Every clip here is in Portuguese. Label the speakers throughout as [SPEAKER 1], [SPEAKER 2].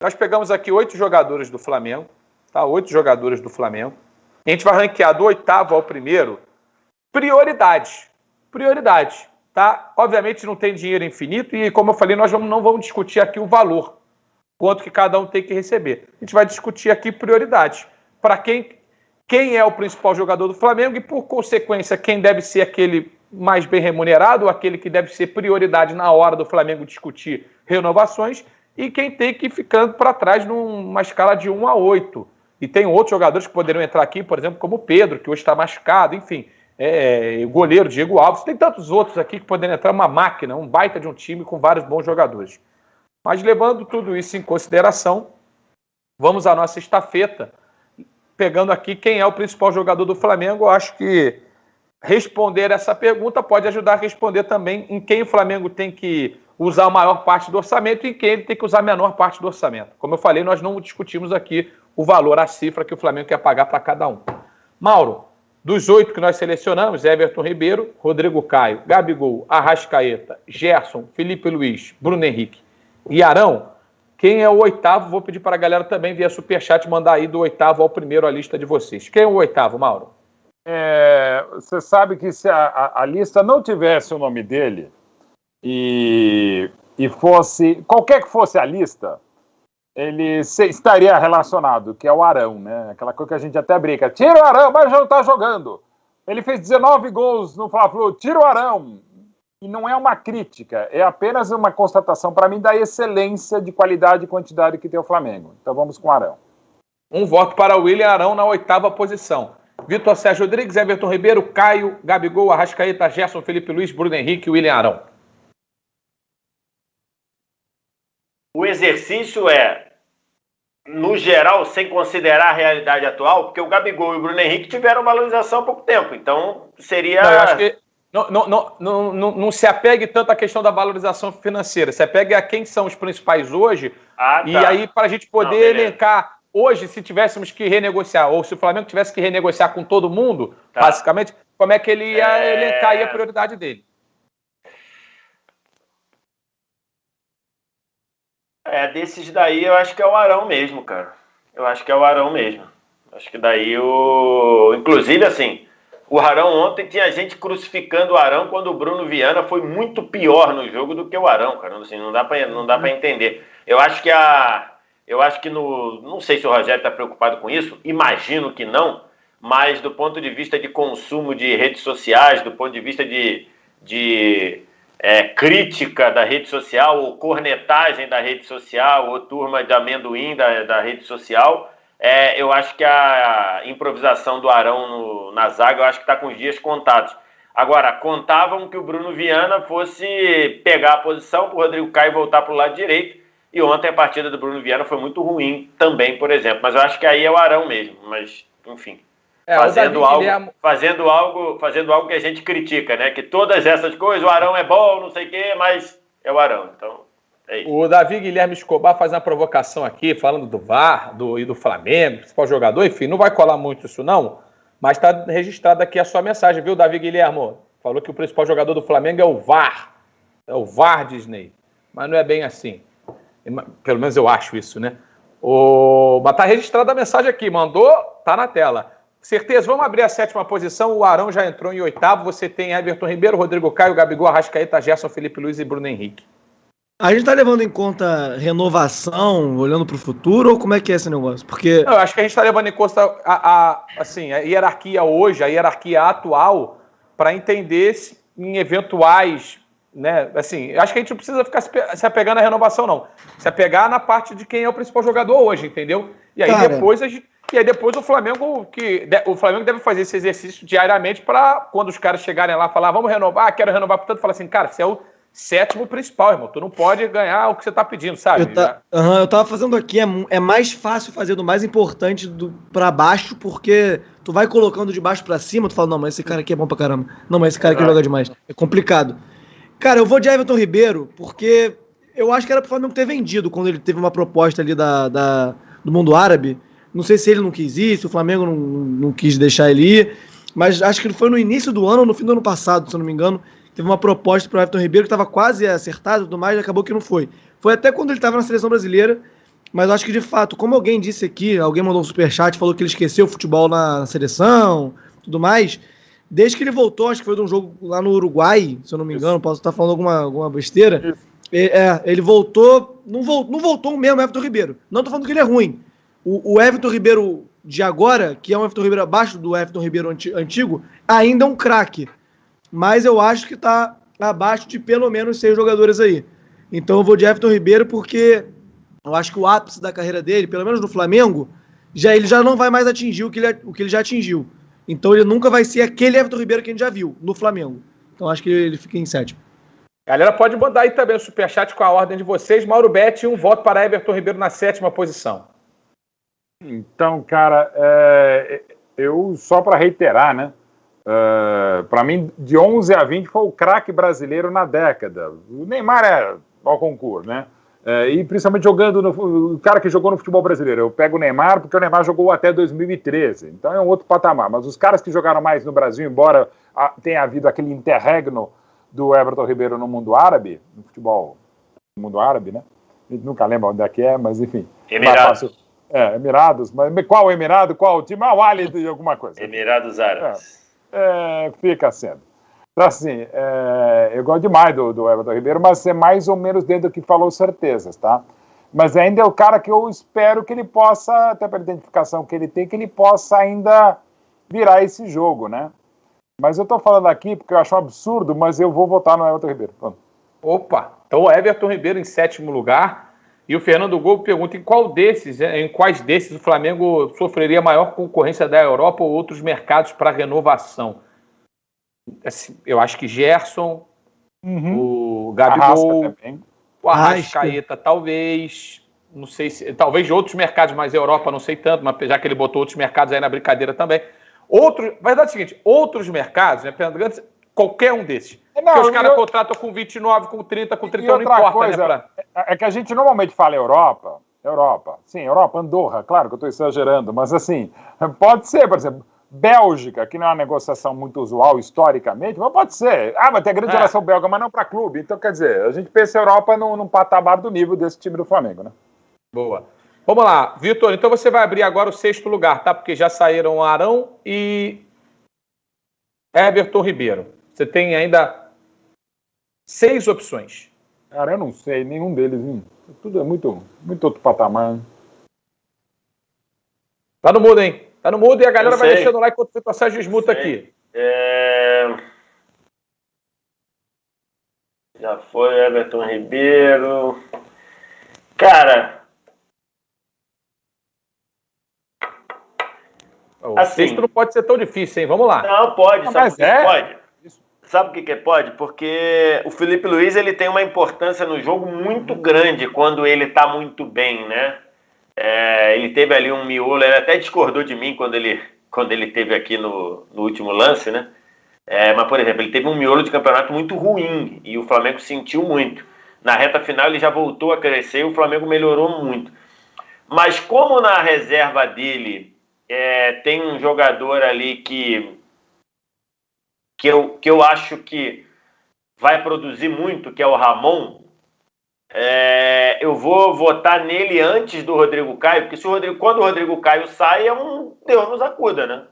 [SPEAKER 1] Nós pegamos aqui 8 jogadores do Flamengo, tá? 8 jogadores do Flamengo. E a gente vai ranquear do 8º ao 1º prioridades. Prioridades, tá? Obviamente não tem dinheiro infinito e, como eu falei, nós não vamos discutir aqui o valor, quanto que cada um tem que receber. A gente vai discutir aqui prioridades. Para quem é o principal jogador do Flamengo e, por consequência, quem deve ser aquele mais bem remunerado, aquele que deve ser prioridade na hora do Flamengo discutir renovações, e quem tem que ir ficando para trás numa escala de 1 a 8. E tem outros jogadores que poderiam entrar aqui, por exemplo, como o Pedro, que hoje está machucado, enfim, o goleiro Diego Alves, tem tantos outros aqui que poderiam entrar, uma máquina, um baita de um time com vários bons jogadores. Mas levando tudo isso em consideração, vamos à nossa estafeta, pegando aqui quem é o principal jogador do Flamengo. Eu acho que responder essa pergunta pode ajudar a responder também em quem o Flamengo tem que usar a maior parte do orçamento e em quem ele tem que usar a menor parte do orçamento. Como eu falei, nós não discutimos aqui o valor, a cifra que o Flamengo quer pagar para cada um. Mauro, dos 8 que nós selecionamos, Everton Ribeiro, Rodrigo Caio, Gabigol, Arrascaeta, Gerson, Felipe Luiz, Bruno Henrique e Arão, quem é o 8º? Vou pedir para a galera também via superchat mandar aí do 8º ao 1º a lista de vocês. Quem é o 8º, Mauro?
[SPEAKER 2] Você sabe que se a lista não tivesse o nome dele e fosse, qualquer que fosse a lista, ele estaria relacionado, que é o Arão, né? Aquela coisa que a gente até brinca. Tira o Arão, mas já não está jogando. Ele fez 19 gols no Fla-Flu, tira o Arão. E não é uma crítica, é apenas uma constatação, para mim, da excelência de qualidade e quantidade que tem o Flamengo. Então vamos com o Arão.
[SPEAKER 1] Um voto para o William Arão na 8ª posição. Vitor Sérgio Rodrigues, Everton Ribeiro, Caio, Gabigol, Arrascaeta, Gerson, Felipe Luiz, Bruno Henrique e William Arão.
[SPEAKER 3] O exercício é, no geral, sem considerar a realidade atual, porque o Gabigol e o Bruno Henrique tiveram valorização há pouco tempo. Então seria...
[SPEAKER 1] Não, eu acho que não se apegue tanto à questão da valorização financeira. Se apegue a quem são os principais hoje. E aí, para a gente poder elencar, hoje, se tivéssemos que renegociar, ou se o Flamengo tivesse que renegociar com todo mundo, basicamente, como é que ele ia elencar aí a prioridade dele?
[SPEAKER 3] Desses daí, eu acho que é o Arão mesmo, cara. Eu acho que é o Arão mesmo. Acho que daí inclusive, assim, o Arão ontem tinha gente crucificando o Arão quando o Bruno Viana foi muito pior no jogo do que o Arão, cara. Assim, não dá pra entender. Eu acho que não sei se o Rogério está preocupado com isso, imagino que não, mas do ponto de vista de consumo de redes sociais, do ponto de vista de crítica da rede social, ou cornetagem da rede social, ou turma de amendoim da rede social, eu acho que a improvisação do Arão na zaga, eu acho que está com os dias contados. Agora, contavam que o Bruno Viana fosse pegar a posição para o Rodrigo Caio voltar para o lado direito, e ontem a partida do Bruno Viana foi muito ruim também, por exemplo. Mas eu acho que aí é o Arão mesmo, mas, enfim, fazendo algo que a gente critica, né? Que todas essas coisas, o Arão é bom, não sei o quê, mas é o Arão, então...
[SPEAKER 1] O Davi Guilherme Escobar faz uma provocação aqui, falando do VAR e do Flamengo, principal jogador, enfim, não vai colar muito isso não, mas está registrado aqui a sua mensagem, viu, Davi Guilherme? Falou que o principal jogador do Flamengo é o VAR. É o VAR, Disney. Mas não é bem assim. Pelo menos eu acho isso, né? Mas está registrada a mensagem aqui, mandou, tá na tela. Certeza, vamos abrir a 7ª posição, o Arão já entrou em 8º, você tem Everton Ribeiro, Rodrigo Caio, Gabigol, Arrascaeta, Gerson, Felipe Luiz e Bruno Henrique.
[SPEAKER 4] A gente tá levando em conta renovação, olhando pro futuro, ou como é que é esse negócio? Porque...
[SPEAKER 1] Eu acho que a gente tá levando em conta a hierarquia hoje, a hierarquia atual, para entender em eventuais, né, assim, acho que a gente não precisa ficar se apegando à renovação, não. Se apegar na parte de quem é o principal jogador hoje, entendeu? E aí depois o Flamengo deve fazer esse exercício diariamente para quando os caras chegarem lá falar, vamos renovar, quero renovar, portanto, fala assim, cara, você é o 7º principal, irmão. Tu não pode ganhar o que você tá pedindo, sabe?
[SPEAKER 4] Eu tava fazendo aqui, é mais fácil fazer do mais importante pra baixo, porque tu vai colocando de baixo pra cima, tu fala, não, mas esse cara aqui é bom pra caramba. Não, mas esse cara aqui joga demais. É complicado. Cara, eu vou de Everton Ribeiro, porque eu acho que era pro Flamengo ter vendido quando ele teve uma proposta ali do mundo árabe. Não sei se ele não quis ir, se o Flamengo não quis deixar ele ir, mas acho que foi no início do ano ou no fim do ano passado, se eu não me engano, teve uma proposta para o Everton Ribeiro que estava quase acertada e tudo mais, e acabou que não foi. Foi até quando ele estava na seleção brasileira Mas eu acho que, de fato, como alguém disse aqui, alguém mandou um superchat, falou que ele esqueceu o futebol na seleção, tudo mais. Desde que ele voltou, acho que foi de um jogo lá no Uruguai, se eu não me engano, posso estar falando alguma besteira. Ele voltou, não voltou o mesmo Everton Ribeiro. Não tô falando que ele é ruim. O Everton Ribeiro de agora, que é um Everton Ribeiro abaixo do Everton Ribeiro antigo, ainda é um craque. Mas eu acho que tá abaixo de pelo menos 6 jogadores aí. Então eu vou de Everton Ribeiro porque eu acho que o ápice da carreira dele, pelo menos no Flamengo, ele já não vai mais atingir o que ele já atingiu. Então ele nunca vai ser aquele Everton Ribeiro que a gente já viu no Flamengo. Então acho que ele fica em 7º.
[SPEAKER 1] Galera, pode mandar aí também o superchat com a ordem de vocês. Mauro Betti, um voto para Everton Ribeiro na 7ª posição.
[SPEAKER 2] Então, cara, eu só para reiterar, né? Para mim, de 11 a 20 foi o craque brasileiro na década. O Neymar é ao concurso, né? E principalmente jogando o cara que jogou no futebol brasileiro. Eu pego o Neymar porque o Neymar jogou até 2013, então é um outro patamar. Mas os caras que jogaram mais no Brasil, embora tenha havido aquele interregno do Everton Ribeiro no mundo árabe, no futebol no mundo árabe, né? A gente nunca lembra onde é que é, mas enfim.
[SPEAKER 3] Emirados.
[SPEAKER 2] Emirados, mas qual Emirado, qual time? O Ali de alguma coisa.
[SPEAKER 3] Emirados Árabes.
[SPEAKER 2] Fica sendo. Então, assim, eu gosto demais do Everton Ribeiro, mas é mais ou menos dentro do que falou certezas, tá? Mas ainda é o cara que eu espero que ele possa, até pela identificação que ele tem, que ele possa ainda virar esse jogo, né? Mas eu tô falando aqui porque eu acho um absurdo, mas eu vou votar no Everton Ribeiro. Pronto.
[SPEAKER 1] Opa, então o Everton Ribeiro em 7º lugar. E o Fernando Gogo pergunta em quais desses o Flamengo sofreria maior concorrência da Europa ou outros mercados para renovação. Assim, eu acho que Gerson, o Gabigol, o Arrascaeta talvez, não sei se, talvez de outros mercados, mas Europa não sei tanto, mas já que ele botou outros mercados aí na brincadeira também. Verdade é o seguinte, outros mercados, né, qualquer um desses. Porque os caras contratam com 29, com 30, com 30, não importa,
[SPEAKER 2] coisa,
[SPEAKER 1] né?
[SPEAKER 2] É que a gente normalmente fala Europa, sim, Europa, Andorra, claro que eu estou exagerando, mas assim, pode ser, por exemplo, Bélgica, que não é uma negociação muito usual historicamente, mas pode ser. Mas tem a grande geração belga, mas não para clube. Então, quer dizer, a gente pensa a Europa num patamar do nível desse time do Flamengo, né?
[SPEAKER 1] Boa. Vamos lá, Vitor, então você vai abrir agora o 6º lugar, tá? Porque já saíram Arão e Everton Ribeiro. Você tem ainda 6 opções.
[SPEAKER 2] Cara, eu não sei, nenhum deles, hein? Tudo é muito outro patamar.
[SPEAKER 1] Tá no mudo, hein? Tá no mudo e a galera vai deixando lá enquanto o Vitor Sérgio esmuta aqui.
[SPEAKER 3] Já foi Everton Ribeiro. Cara,
[SPEAKER 1] o sexto não pode ser tão difícil, hein? Vamos lá.
[SPEAKER 3] Não, pode. Sabe por que pode? Sabe o que pode? Porque o Felipe Luiz ele tem uma importância no jogo muito grande quando ele tá muito bem, né? Ele teve ali um miolo, ele até discordou de mim quando ele teve aqui no último lance, né? Mas, por exemplo, ele teve um miolo de campeonato muito ruim e o Flamengo sentiu muito. Na reta final ele já voltou a crescer e o Flamengo melhorou muito. Mas como na reserva dele tem um jogador ali que eu acho que vai produzir muito, que é o Ramon, eu vou votar nele antes do Rodrigo Caio, porque quando o Rodrigo Caio sai, é um Deus nos acuda, né?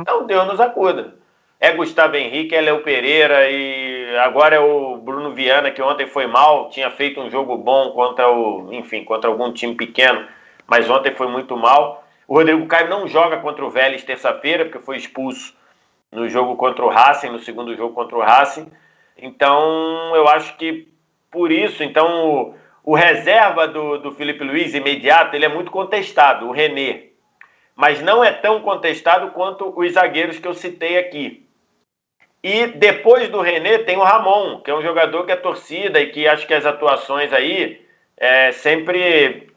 [SPEAKER 3] É um Deus nos acuda. É Gustavo Henrique, é Léo Pereira e agora é o Bruno Viana, que ontem foi mal, tinha feito um jogo bom contra algum time pequeno, mas ontem foi muito mal. O Rodrigo Caio não joga contra o Vélez terça-feira, porque foi expulso no jogo contra o Racing, no segundo jogo contra o Racing. Então, eu acho que por isso, então, o reserva do Felipe Luiz, imediato, ele é muito contestado, o René. Mas não é tão contestado quanto os zagueiros que eu citei aqui. E depois do René tem o Ramon, que é um jogador que é torcida e que acho que as atuações aí sempre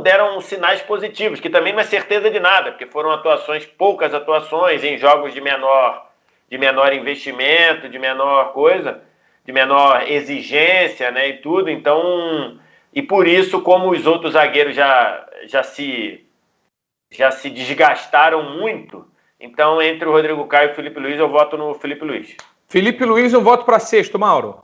[SPEAKER 3] deram sinais positivos, que também não é certeza de nada, porque foram poucas atuações em jogos de menor investimento, de menor coisa, de menor exigência, né, e tudo. Então, e por isso, como os outros zagueiros já se desgastaram muito, então entre o Rodrigo Caio e o Felipe Luiz, eu voto no Felipe Luiz.
[SPEAKER 1] Felipe Luiz, um voto para 6º, Mauro.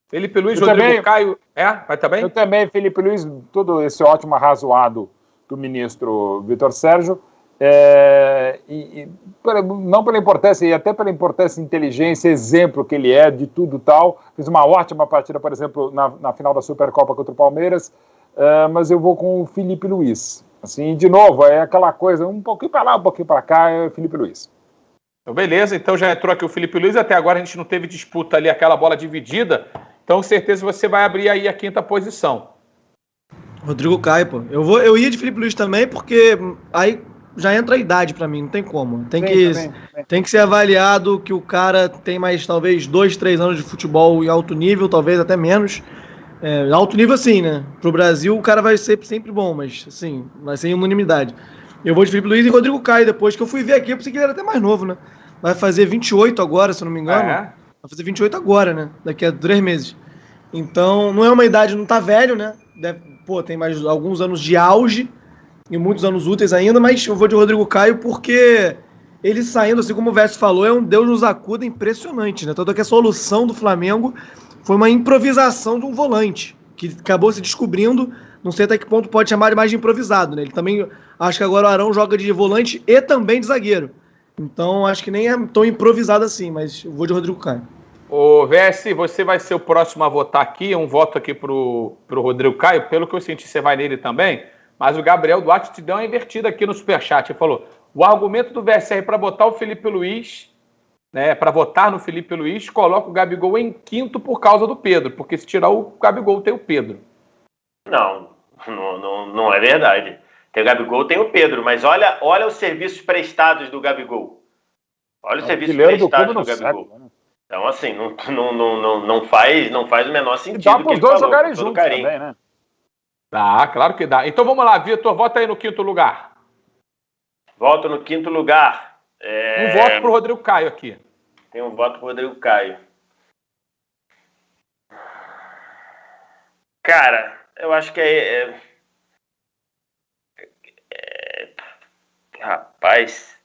[SPEAKER 1] Felipe Luiz,
[SPEAKER 2] Eu
[SPEAKER 1] Rodrigo
[SPEAKER 2] também.
[SPEAKER 1] Caio. Vai também?
[SPEAKER 2] Eu também, Felipe Luiz, todo esse ótimo arrazoado do ministro Vitor Sérgio, não pela importância, e até pela importância, inteligência, exemplo que ele é de tudo tal. Fez uma ótima partida, por exemplo, na final da Supercopa contra o Palmeiras, mas eu vou com o Felipe Luiz. Assim, de novo, é aquela coisa, um pouquinho para lá, um pouquinho para cá, é o Felipe Luiz.
[SPEAKER 1] Então, beleza, então já entrou aqui o Felipe Luiz, até agora a gente não teve disputa ali, aquela bola dividida, então com certeza você vai abrir aí a quinta posição.
[SPEAKER 4] Rodrigo Caio, pô. Eu ia de Felipe Luiz também, porque aí já entra a idade pra mim, não tem como. Tem que ser avaliado que o cara tem mais, talvez, 2, 3 anos de futebol em alto nível, talvez até menos. Alto nível assim, né? Pro Brasil o cara vai ser sempre bom, mas assim, vai ser em unanimidade. Eu vou de Felipe Luiz e Rodrigo Caio depois, que eu fui ver aqui, eu pensei que ele era até mais novo, né? Vai fazer 28 agora, se eu não me engano. Vai fazer 28 agora, né? Daqui a 3 meses. Então, não é uma idade, não tá velho, né? Tem mais alguns anos de auge e muitos anos úteis ainda, mas eu vou de Rodrigo Caio porque ele saindo, assim como o Veste falou, é um Deus nos acuda impressionante, né? Tanto que a solução do Flamengo foi uma improvisação de um volante, que acabou se descobrindo, não sei até que ponto pode chamar mais de improvisado, né? Ele também, acho que agora o Arão joga de volante e também de zagueiro. Então, acho que nem é tão improvisado assim, mas eu vou de Rodrigo Caio.
[SPEAKER 1] Ô, VS, você vai ser o próximo a votar aqui, um voto aqui pro Rodrigo Caio, pelo que eu senti, você vai nele também, mas o Gabriel Duarte te deu uma invertida aqui no Superchat, ele falou, o argumento do VSR para botar o Felipe Luiz, né, para votar no Felipe Luiz, coloca o Gabigol em quinto por causa do Pedro, porque se tirar o Gabigol tem o Pedro.
[SPEAKER 3] Não é verdade. Tem o Gabigol, tem o Pedro, mas olha os serviços prestados do Gabigol. Olha os serviços prestados do Gabigol. Século, né? Então, assim, não faz o menor sentido.
[SPEAKER 2] Dá para os dois jogarem juntos também, né?
[SPEAKER 1] Dá, claro que dá. Então vamos lá, Vitor, vota aí no quinto lugar.
[SPEAKER 3] Voto no quinto lugar.
[SPEAKER 1] Um voto pro Rodrigo Caio aqui.
[SPEAKER 3] Tem um voto pro Rodrigo Caio. Cara, eu acho que rapaz,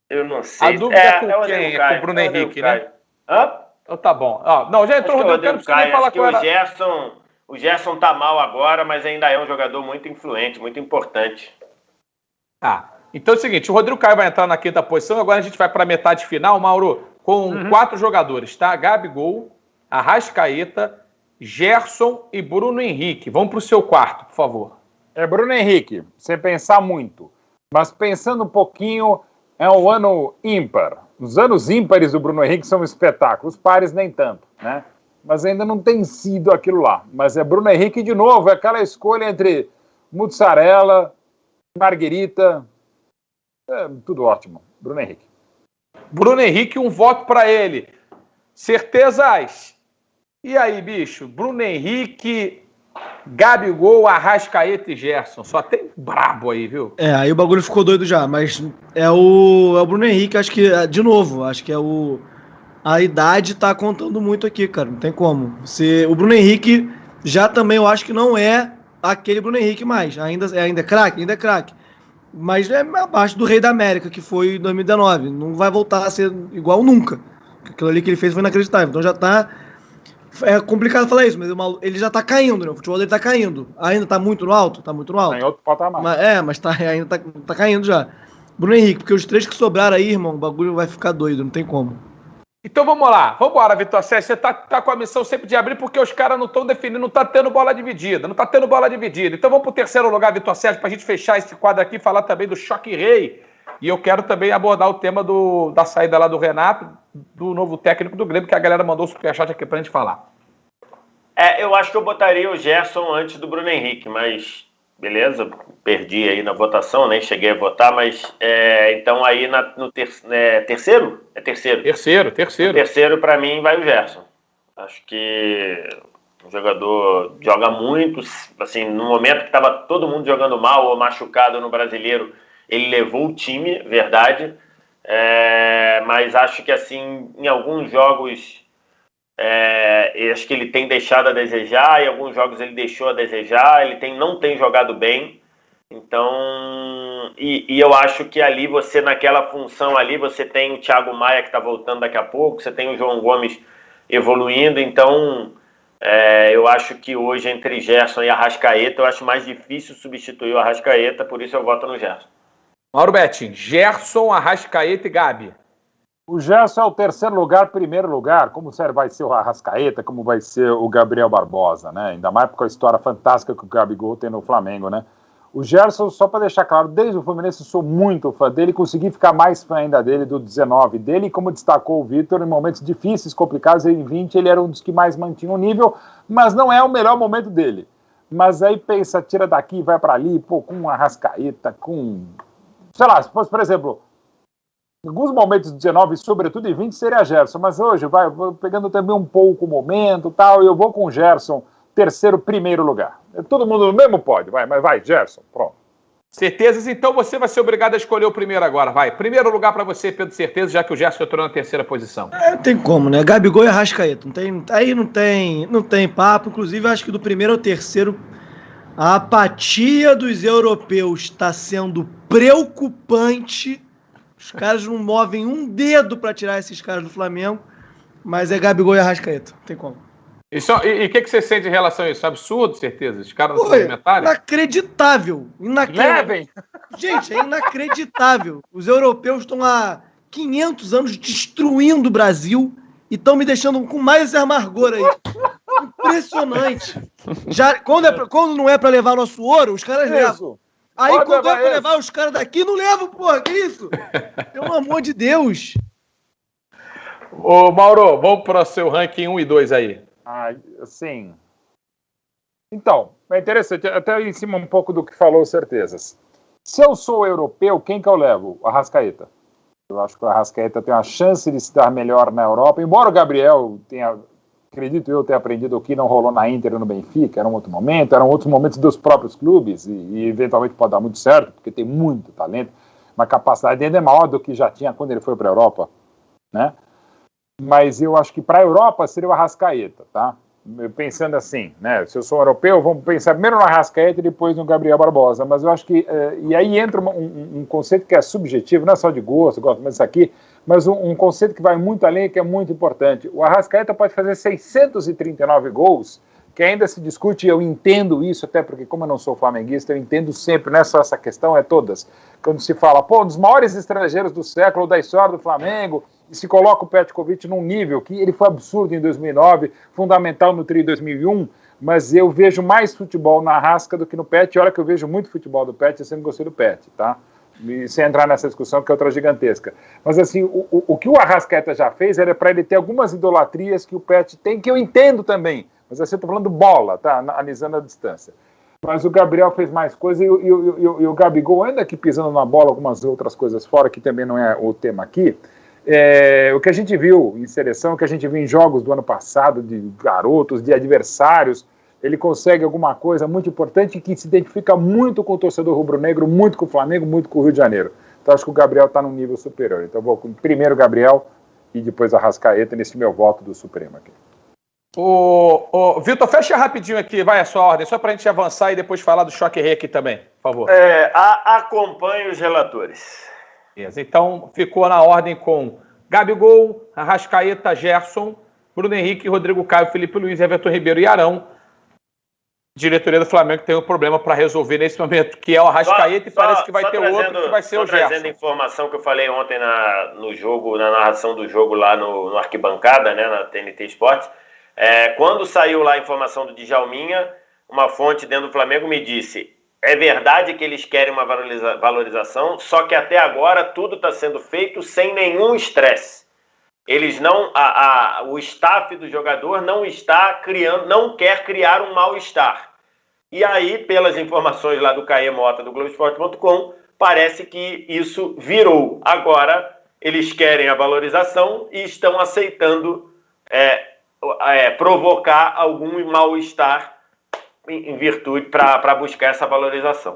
[SPEAKER 3] eu não sei.
[SPEAKER 1] A dúvida é com quem? É com o Bruno Henrique, né?
[SPEAKER 3] Hã?
[SPEAKER 1] Então tá bom. Não, já entrou o Rodrigo Caio,
[SPEAKER 3] acho que o Gerson tá mal agora, mas ainda é um jogador muito influente, muito importante.
[SPEAKER 1] Então é o seguinte, o Rodrigo Caio vai entrar na quinta posição, agora a gente vai para a metade final, Mauro, com 4 jogadores, tá? Gabigol, Arrascaeta, Gerson e Bruno Henrique. Vamos para o seu quarto, por favor.
[SPEAKER 2] Bruno Henrique, sem pensar muito, mas pensando um pouquinho, é um ano ímpar. Os anos ímpares do Bruno Henrique são um espetáculo, os pares nem tanto, né? Mas ainda não tem sido aquilo lá. Mas é Bruno Henrique de novo, é aquela escolha entre mussarela, marguerita, tudo ótimo. Bruno Henrique.
[SPEAKER 1] Bruno Henrique, um voto para ele. Certezas? E aí, bicho? Bruno Henrique, Gabigol, Arrascaeta e Gerson. Só tem brabo aí, viu?
[SPEAKER 4] Aí o bagulho ficou doido já, mas é o Bruno Henrique, acho que, de novo, acho que a idade tá contando muito aqui, cara, não tem como. O Bruno Henrique já também eu acho que não é aquele Bruno Henrique mais, ainda é craque, mas é abaixo do Rei da América, que foi em 2019, não vai voltar a ser igual nunca. Aquilo ali que ele fez foi inacreditável, então já tá... É complicado falar isso, mas ele já tá caindo, né? O futebol dele tá caindo. Ainda tá muito no alto? Tá muito no alto.
[SPEAKER 2] Tá em outro patamar.
[SPEAKER 4] Mas ainda tá caindo já. Bruno Henrique, porque os 3 que sobraram aí, irmão, o bagulho vai ficar doido, não tem como.
[SPEAKER 1] Então vamos lá, vambora, Vitor Sérgio. Você tá com a missão sempre de abrir, porque os caras não estão definindo, não tá tendo bola dividida. Então vamos pro terceiro lugar, Vitor Sérgio, pra gente fechar esse quadro aqui e falar também do Choque Rei. E eu quero também abordar o tema da saída lá do Renato, do novo técnico do Grêmio, que a galera mandou o superchat aqui pra gente falar.
[SPEAKER 3] Eu acho que eu botaria o Gerson antes do Bruno Henrique, mas beleza, perdi aí na votação, nem cheguei a votar, mas então aí no terceiro? É terceiro?
[SPEAKER 1] Terceiro.
[SPEAKER 3] No terceiro, pra mim, vai o Gerson. Acho que o jogador joga muito, assim, no momento que tava todo mundo jogando mal ou machucado no Brasileiro, ele levou o time, verdade, mas acho que assim, em alguns jogos acho que ele tem deixado a desejar, em alguns jogos ele deixou a desejar, não tem jogado bem, então, e eu acho que ali você, naquela função ali, você tem o Thiago Maia que está voltando daqui a pouco, você tem o João Gomes evoluindo, então Eu acho que hoje, entre Gerson e Arrascaeta, eu acho mais difícil substituir o Arrascaeta, por isso eu voto no Gerson.
[SPEAKER 1] Mauro Betting, Gerson, Arrascaeta e Gabi.
[SPEAKER 2] O Gerson é o terceiro lugar, primeiro lugar. Como vai ser o Arrascaeta, como vai ser o Gabriel Barbosa, né? Ainda mais com a história fantástica que o Gabigol tem no Flamengo, né? O Gerson, só para deixar claro, desde o Fluminense eu sou muito fã dele, consegui ficar mais fã ainda dele, do 19 dele, e como destacou o Vitor, em momentos difíceis, complicados, em 20 ele era um dos que mais mantinha o nível, mas não é o melhor momento dele. Mas aí pensa, tira daqui, vai para ali, pô, com um Arrascaeta, com... sei lá, se fosse, por exemplo, em alguns momentos de 19, sobretudo em 20, seria Gerson, mas hoje vou pegando também um pouco o momento, tal, eu vou com o Gerson, terceiro, primeiro lugar. Todo mundo no mesmo pódio, mas vai, Gerson, pronto.
[SPEAKER 1] Certezas, então você vai ser obrigado a escolher o primeiro agora, vai. Primeiro lugar para você, Pedro Certeza, já que o Gerson entrou na terceira posição.
[SPEAKER 4] Não tem como, né? Gabigol e Arrascaeta. Aí não tem papo. Inclusive, acho que do primeiro ao terceiro, a apatia dos europeus está sendo preocupante. Os caras não movem um dedo para tirar esses caras do Flamengo, mas é Gabigol e Arrascaeta. Não tem como.
[SPEAKER 1] E o que você sente em relação a isso? Absurdo, certeza? Os caras não são alimentares?
[SPEAKER 4] Inacreditável.
[SPEAKER 1] Levem!
[SPEAKER 4] Gente, é inacreditável. Os europeus estão há 500 anos destruindo o Brasil e estão me deixando com mais esse amargor aí. Impressionante. Já, quando não é pra levar nosso ouro, os caras levam. Aí
[SPEAKER 2] Pode
[SPEAKER 4] quando é pra
[SPEAKER 2] esse.
[SPEAKER 4] levar os caras daqui, não levam, porra. Que isso? Pelo amor de Deus.
[SPEAKER 1] Ô, Mauro, vamos para o seu ranking 1 e 2 aí.
[SPEAKER 2] Assim... Então, é interessante, até em cima um pouco do que falou, certezas. Se eu sou europeu, quem que eu levo? O Arrascaeta. Eu acho que o Arrascaeta tem uma chance de se dar melhor na Europa, embora o Gabriel tenha, acredito eu, ter aprendido o que não rolou na Inter e no Benfica, era um outro momento, eram outros momentos dos próprios clubes, e eventualmente pode dar muito certo, porque tem muito talento, uma capacidade ainda maior do que já tinha quando ele foi para a Europa, né? Mas eu acho que para a Europa seria o Arrascaeta, tá? Pensando assim, né? Se eu sou europeu, vamos pensar primeiro no Arrascaeta e depois no Gabriel Barbosa. Mas eu acho que... e aí entra um conceito que é subjetivo, não é só de gosto, eu gosto mais disso aqui, mas um conceito que vai muito além e que é muito importante. O Arrascaeta pode fazer 639 gols, que ainda se discute, e eu entendo isso, até porque como eu não sou flamenguista, eu entendo sempre, não é só essa questão, é todas. Quando se fala, pô, um dos maiores estrangeiros do século, da história do Flamengo, e se coloca o Petkovic num nível que ele foi absurdo em 2009, fundamental no Tri 2001, mas eu vejo mais futebol na Arrasca do que no Pet, e olha que eu vejo muito futebol do Pet, eu sempre gostei do Pet, tá? E sem entrar nessa discussão, que é outra gigantesca. Mas assim, o que o Arrascaeta já fez era para ele ter algumas idolatrias que o Pet tem, que eu entendo também, mas assim, eu estou falando bola, tá? Analisando a distância. Mas o Gabriel fez mais coisa e o Gabigol, ainda que pisando na bola, algumas outras coisas fora, que também não é o tema aqui, o que a gente viu em seleção, o que a gente viu em jogos do ano passado, de garotos, de adversários, ele consegue alguma coisa muito importante que se identifica muito com o torcedor rubro-negro, muito com o Flamengo, muito com o Rio de Janeiro. Então acho que o Gabriel está num nível superior. Então eu vou com primeiro o Gabriel e depois a Arrascaeta nesse meu voto do Supremo aqui.
[SPEAKER 1] Vitor, fecha rapidinho aqui, vai a sua ordem, só para a gente avançar e depois falar do choque rei aqui também, por favor.
[SPEAKER 3] Acompanhe os relatores.
[SPEAKER 1] Então, ficou na ordem com Gabigol, Arrascaeta, Gerson, Bruno Henrique, Rodrigo Caio, Felipe Luiz, Everton Ribeiro e Arão. Diretoria do Flamengo tem um problema para resolver nesse momento, que é o Arrascaeta, e parece que vai ter outro que vai ser o Gerson.
[SPEAKER 3] Trazendo informação que eu falei ontem no jogo, na narração do jogo lá no Arquibancada, né, na TNT Esportes, quando saiu lá a informação do Djalminha, uma fonte dentro do Flamengo me disse: é verdade que eles querem uma valorização, só que até agora tudo está sendo feito sem nenhum estresse. Eles não, o staff do jogador não quer criar um mal-estar. E aí, pelas informações lá do Caê Mota, do Globoesporte.com, parece que isso virou. Agora, eles querem a valorização e estão aceitando provocar algum mal-estar em virtude para buscar essa valorização.